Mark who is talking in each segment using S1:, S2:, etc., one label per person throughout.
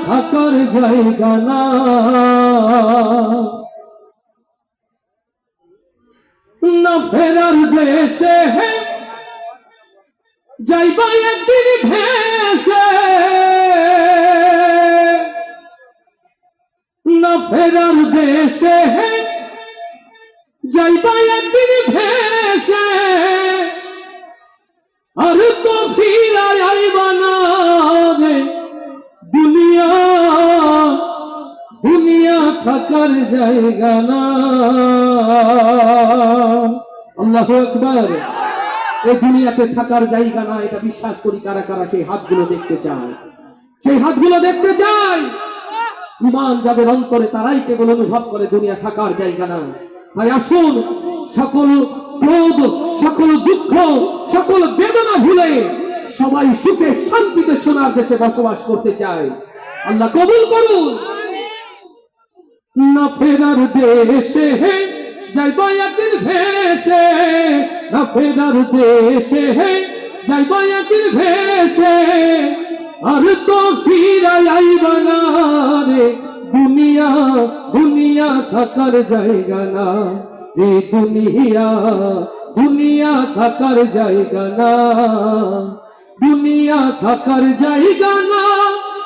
S1: থাকার জায়গা না। না ফেরার দেশে যাইবা একদিন ভেসে, না ফেরার দেশে যাইবা একদিন ভেসে, আর তো ফিরাই আইবা না রে দুনিয়া, দুনিয়া থাকার জায়গা না। আল্লাহু আকবার। এই দুনিয়াতে থাকার জায়গা না, এটা বিশ্বাস করি। কারা কারা সেই হাতগুলো দেখতে চায়? সেই হাতগুলো দেখতে চায়। ঈমান যাদের অন্তরে, তারাই কেবল অনুভব করে দুনিয়া থাকার জায়গা না। তাই আসুন, সকল ক্রোধ, সকল দুঃখ, সকল বেদনা ভুলে সবাই সুখে শান্তিতে সোনার দেশে বসবাস করতে চায়। আল্লাহ কবুল করুন। না ফেরার দেশে যাইবা একদিন ভেসে, না ফেরার দেশে যাইবা একদিন ভেসে, আর তো ফিরাই আইবা না রে দুনিয়া, দুনিয়া থাকার জায়গা না রে দুনিয়া, দুনিয়া থাকার জায়গা না, দুনিয়া থাকার জায়গা না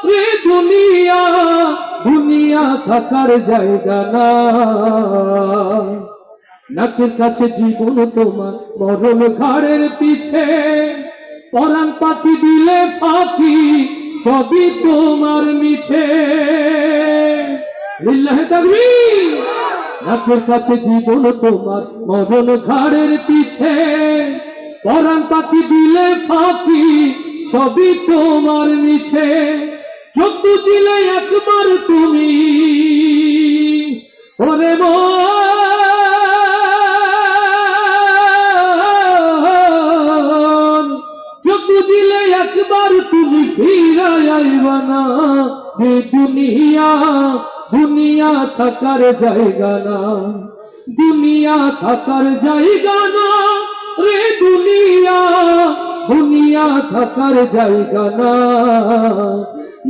S1: রে দুনিয়া, দুনিয়া থাকার জায়গা না। নাকের কাছে জীবন তোমার, মরণ ঘাড়ের পিছে, পরাণ পাখি দিলে পাখি সবই তোমার মিছে। লিল্লাহি তাকবীর। নাকের কাছে জীবন তোমার, মরণ ঘাড়ের পিছে, পরাণ পাখি দিলে পাখি সবই তোমার মিছে। চোখ বুঝিলে একবার তুমি ওরে মন, চোখ বুঝিলে একবার তুমি ফিরাই আইবা না রে দুনিয়া, দুনিয়া থাকার জায়গা না, দুনিয়া থাকার জায়গা না রে দুনিয়া, দুনিয়া থাকার জায়গা না।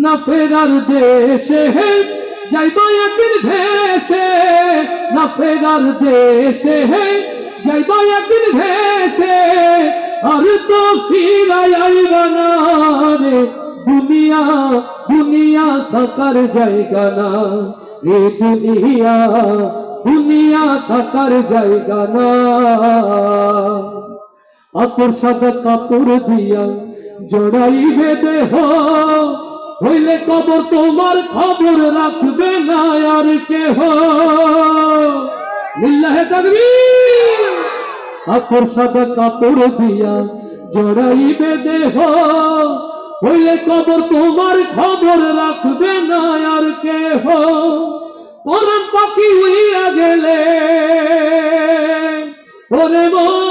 S1: না ফেরার দেশে যাইবা একদিন ভেসে, না ফেরার দেশে যাইবা একদিন ভেসে, আর তো ফিরাই আইবা না রে দুনিয়া, দুনিয়া থাকার জায়গা না রে দুনিয়া, দুনিয়া থাকার জায়গা না। আতর সাদা কাপড় দিয়া জড়াইবে দেহ, হইলে কবর তোমার খবর রাখবে না আর কেহ। লিল্লাহি তাকবীর। আতর সাদা কাপড় দিয়া জড়াইবে দেহ, হইলে কবর তোমার খবর রাখবে না আর কেহ। পরাণ পাখি উইয়া গেলে ওরে মন,